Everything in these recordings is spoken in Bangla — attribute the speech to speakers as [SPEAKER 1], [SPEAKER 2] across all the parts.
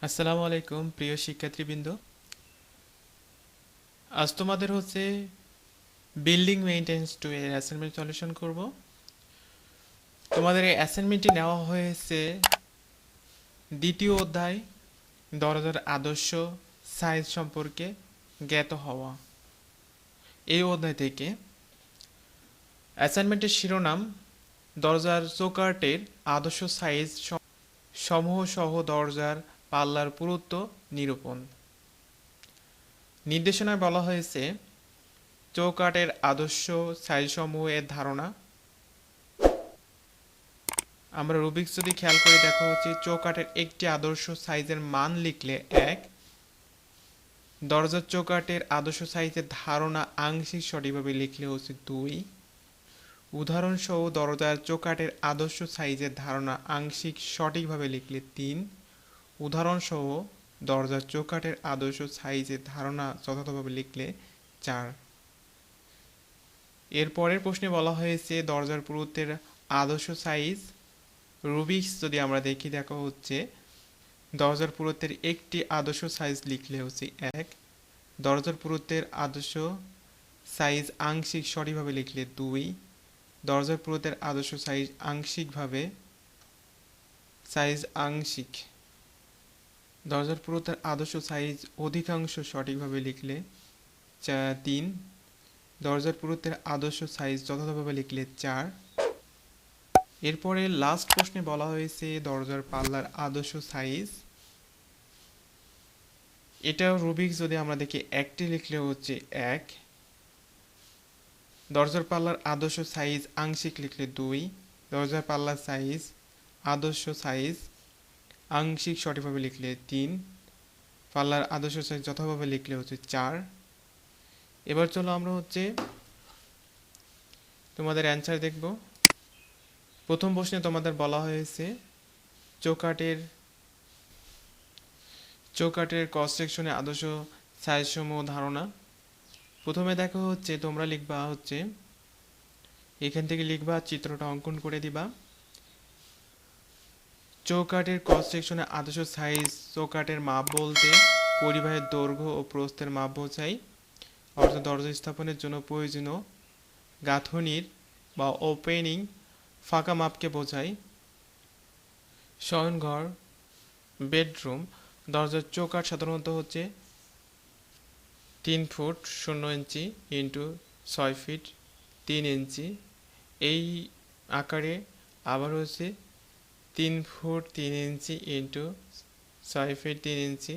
[SPEAKER 1] আসসালামু আলাইকুম প্রিয় শিক্ষার্থীবৃন্দ। আজ তোমাদের বিল্ডিং মেইনটেন্যান্স 2 এর অ্যাসাইনমেন্ট সলিউশন করব। তোমাদের এই অ্যাসাইনমেন্টটি নেওয়া হয়েছে দ্বিতীয় অধ্যায় দরজার আদর্শ সাইজ সম্পর্কে জ্ঞাত হওয়া এই অধ্যায় থেকে। অ্যাসাইনমেন্টের শিরোনাম দরজার চৌকাঠের আদর্শ সাইজ সমূহ সহ দরজার পাল্লার পুরুত্ব নিরূপণ। নির্দেশনায় বলা হয়েছে চৌকাঠের আদর্শ সাইজসমূহ এর ধারণা। আমরা রুবিক্স যদি খেয়াল করে দেখা চৌকাঠের একটি আদর্শ সাইজের মান লিখলে 1, দরজার চৌকাঠের আদর্শ সাইজের ধারণা আংশিক সঠিকভাবে লিখলে 2, উদাহরণসহ দরজার চৌকাঠের আদর্শ সাইজের ধারণা আংশিক সঠিকভাবে লিখলে 3, উদাহরণসহ দরজার চৌকাঠের আদর্শ সাইজের ধারণা যথাযথভাবে লিখলে 4। এর পরের প্রশ্নে বলা হয়েছে দরজার পুরুত্বের আদর্শ সাইজ। রুবিক্স যদি আমরা দেখি দেখা দরজার পুরুত্বের একটি আদর্শ সাইজ লিখলে 1, দরজার পুরুত্বের আদর্শ সাইজ আংশিক সঠিকভাবে লিখলে 2, দরজার পুরুত্বের আদর্শ সাইজ দরজার পুরুত্বের আদর্শ সাইজ অধিকাংশ সঠিকভাবে লিখলে 3, দরজার পুরুত্বের আদর্শ সাইজ যথাযথভাবে লিখলে 4। এরপরে লাস্ট প্রশ্নে বলা হয়েছে দরজার পাল্লার আদর্শ সাইজ। এটাও রুবিক্স যদি আমরা দেখি একটি লিখলে 1, দরজার পাল্লার আদর্শ সাইজ আংশিক লিখলে 2, দরজার পাল্লার সাইজ আদর্শ সাইজ আংশিক সঠিকভাবে লিখলে 3, পাল্লার আদর্শ সাইজ যথাভাবে লিখলে 4। এবার চলো আমরা তোমাদের অ্যান্সার দেখব। প্রথম প্রশ্নে তোমাদের বলা হয়েছে চৌকাঠের ক্রস সেকশনে আদর্শ সাইজ সমূহ ধারণা। প্রথমে দেখো তোমরা লিখবা এখান থেকে লিখবা, চিত্রটা অঙ্কন করে দিবা। চৌকাঠের ক্রস সেকশনে আদর্শ সাইজ চৌকাঠের মাপ বলতে পরিবাহের দৈর্ঘ্য ও প্রস্থের মাপ বোঝায়, অর্থাৎ দরজা স্থাপনের জন্য প্রয়োজনীয় গাঁথনির বা ওপেনিং ফাঁকা মাপকে বোঝায়। শয়নঘর, বেডরুম, দরজার চৌকাঠ সাধারণত 3 ফুট 0 ইঞ্চি ইন্টু 6 ফিট 3 ইঞ্চি এই আকারে, আবার 3 ফুট 3 ইঞ্চি ইন্টু 6 ফিট 3 ইঞ্চি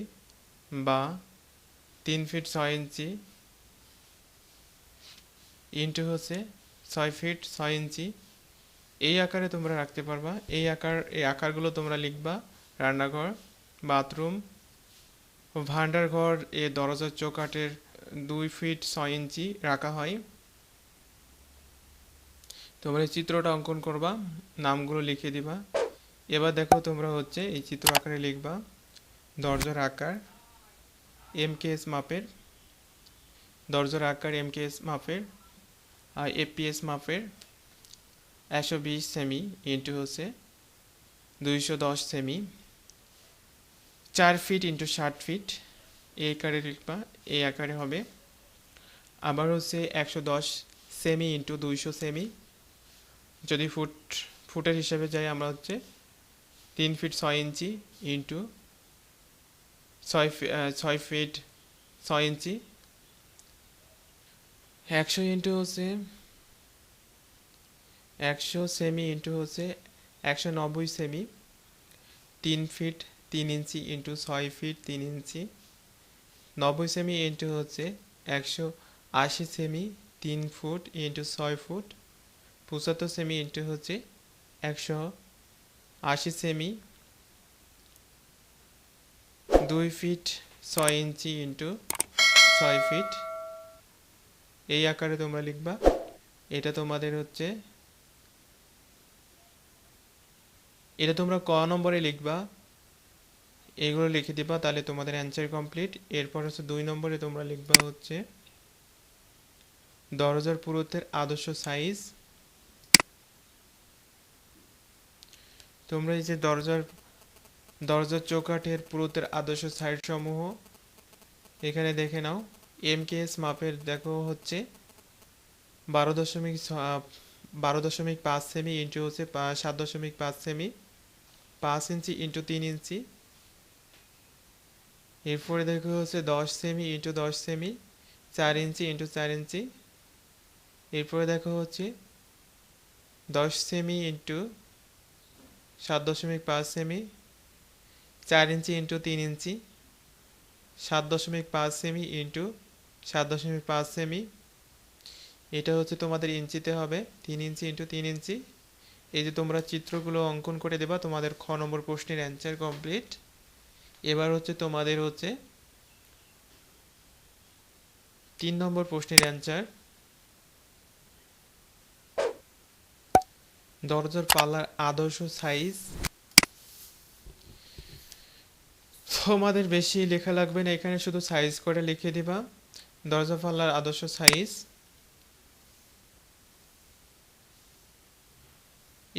[SPEAKER 1] বা 3 ফিট 6 ইঞ্চি ইন্টু 6 ফিট 6 ইঞ্চি এই আকারে তোমরা রাখতে পারবা। এই আকারগুলো তোমরা লিখবা। রান্নাঘর, বাথরুম, ভান্ডার ঘর এ দরজার চৌকাঠের 2 ফিট 6 ইঞ্চি রাখা হয়। তোমরা চিত্রটা অঙ্কন করবা, নামগুলো লিখে দিবা। এবার দেখো তোমরা এই চিত্র আকারে লিখবা দরজার আকার এমকেএস মাপের, দরজার আকার এমকেএস মাপের আর এপিএস মাপের 120 সেমি ইন্টু 210 সেমি, 4 ফিট ইন্টু 60 ফিট এই আকারে লিখবা। এই আকারে হবে। আবার 110 সেমি ইন্টু 200 সেমি, যদি ফুটের হিসাবে যাই আমরা 3 feet 6 inch into 6 feet 6 inch, 100 into 100 সেমি ইন্টু 190 সেমি, 3 feet 3 inch into 6 feet 3 inch, 90 সেমি ইন্টু 180 সেমি 3 ফুট ইন্টু 6 ফুট, 75 সেমি ইন্টু 180 সেমি 2 ফিট 6 ইঞ্চি ইন্টু 6 ফিট এই আকারে তোমরা লিখবা। এটা তোমাদের এটা তোমরা ক নম্বরে লিখবা, এগুলো লিখে দিবা, তাহলে তোমাদের অ্যান্সার কমপ্লিট। এরপর 2 নম্বরে তোমরা লিখবা দরজার পুরুত্বের আদর্শ সাইজ। তোমরা এই যে দরজার দরজার চৌকাঠের পুরুত্বের আদর্শ সাইড সমূহ এখানে দেখে নাও। এমকেএস মাপের দেখো হচ্ছে 12.5 সেমি ইন্টু হচ্ছে 7.5 সেমি, 5 ইঞ্চি ইন্টু 3 ইঞ্চি। এরপরে দেখো হচ্ছে 10 সেমি ইন্টু 10 সেমি, 4 ইঞ্চি ইন্টু 4 ইঞ্চি। এরপরে দেখো হচ্ছে 10 সেমি ইন্টু 7.5 সেমি, 4 ইঞ্চি ইন্টু 3 ইঞ্চি, 7.5 সেমি ইন্টু 7.5 সেমি। এটা হচ্ছে তোমাদের ইঞ্চিতে হবে, 3 ইঞ্চি ইন্টু 3 ইঞ্চি। এই যে তোমরা চিত্রগুলো অঙ্কন করে দেবা, তোমাদের খ নম্বর প্রশ্নের অ্যান্সার কমপ্লিট। এবার হচ্ছে তোমাদের হচ্ছে 3 নম্বর প্রশ্নের অ্যান্সার। দরজার পাল্লার আদর্শ সাইজ। তোমাদের বেশি লেখা লাগবে না, এখানে শুধু সাইজ করে লিখে দিবা। দরজা পাল্লার আদর্শ সাইজ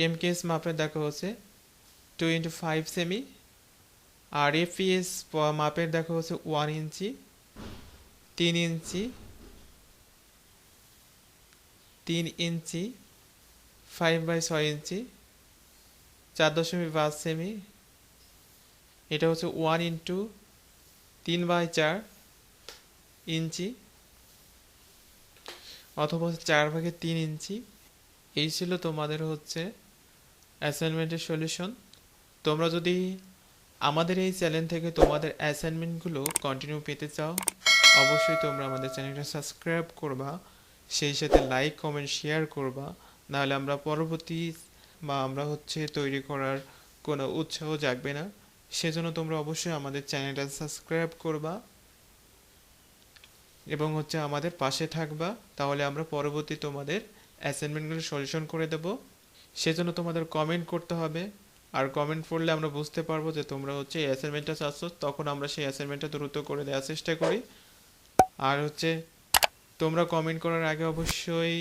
[SPEAKER 1] এমকেএস মাপে দেখো হচ্ছে 2x5 সেমি, আর এফপিএস মাপের দেখো হচ্ছে 1 ইঞ্চি, 3 ইঞ্চি, 3 ইঞ্চি, 5/6 ইঞ্চি, 4.5 সেমি। এটা হচ্ছে 1 ইন্টু 3/4 ইঞ্চি, অথবা 4/3 ইঞ্চি। এই ছিল তোমাদের হচ্ছে অ্যাসাইনমেন্টের সলিউশন। তোমরা যদি আমাদের এই চ্যানেল থেকে তোমাদের অ্যাসাইনমেন্টগুলো কন্টিনিউ পেতে চাও, অবশ্যই তোমরা আমাদের চ্যানেলটা সাবস্ক্রাইব করবা, সেই সাথে লাইক কমেন্ট শেয়ার করবা। নাহলে আমরা পরবর্তী আমরা হচ্ছে তৈরি করার কোনো উৎসাহ জাগবে না। সেজন্য তোমরা অবশ্যই আমাদের চ্যানেলটা সাবস্ক্রাইব করবা এবং হচ্ছে আমাদের পাশে থাকবা। তাহলে আমরা পরবর্তী তোমাদের অ্যাসাইনমেন্টগুলো সলিউশন করে দেব। সেজন্য তোমাদের কমেন্ট করতে হবে, আর কমেন্ট করলে আমরা বুঝতে পারবো যে তোমরা হচ্ছে এই অ্যাসাইনমেন্টটা চাচ্ছ, তখন আমরা সেই অ্যাসাইনমেন্টটা দ্রুত করে দেওয়ার চেষ্টা করি। আর হচ্ছে তোমরা কমেন্ট করার আগে অবশ্যই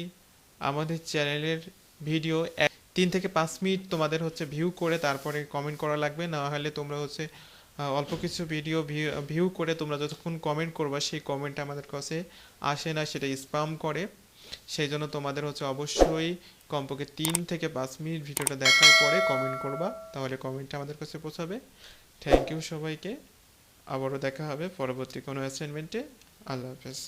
[SPEAKER 1] আমাদের চ্যানেলের ভিডিও 3 থেকে 5 মিনিট তোমাদের হচ্ছে ভিউ করে তারপরে কমেন্ট করা লাগবে। না হলে তোমরা হচ্ছে অল্প কিছু ভিডিও ভিউ করে তোমরা যতক্ষণ কমেন্ট করবা, সেই কমেন্ট আমাদের কাছে আসে না, সেটা স্প্যাম করে। সেই জন্য তোমাদের হচ্ছে অবশ্যই কমপক্ষে 3 থেকে 5 মিনিট ভিডিওটা দেখার পরে কমেন্ট করবা, তাহলে কমেন্টটা আমাদের কাছে পৌঁছাবে। থ্যাংক ইউ সবাইকে, আবারও দেখা হবে পরবর্তী কোনো অ্যাসাইনমেন্টে। আল্লাহ হাফেজ।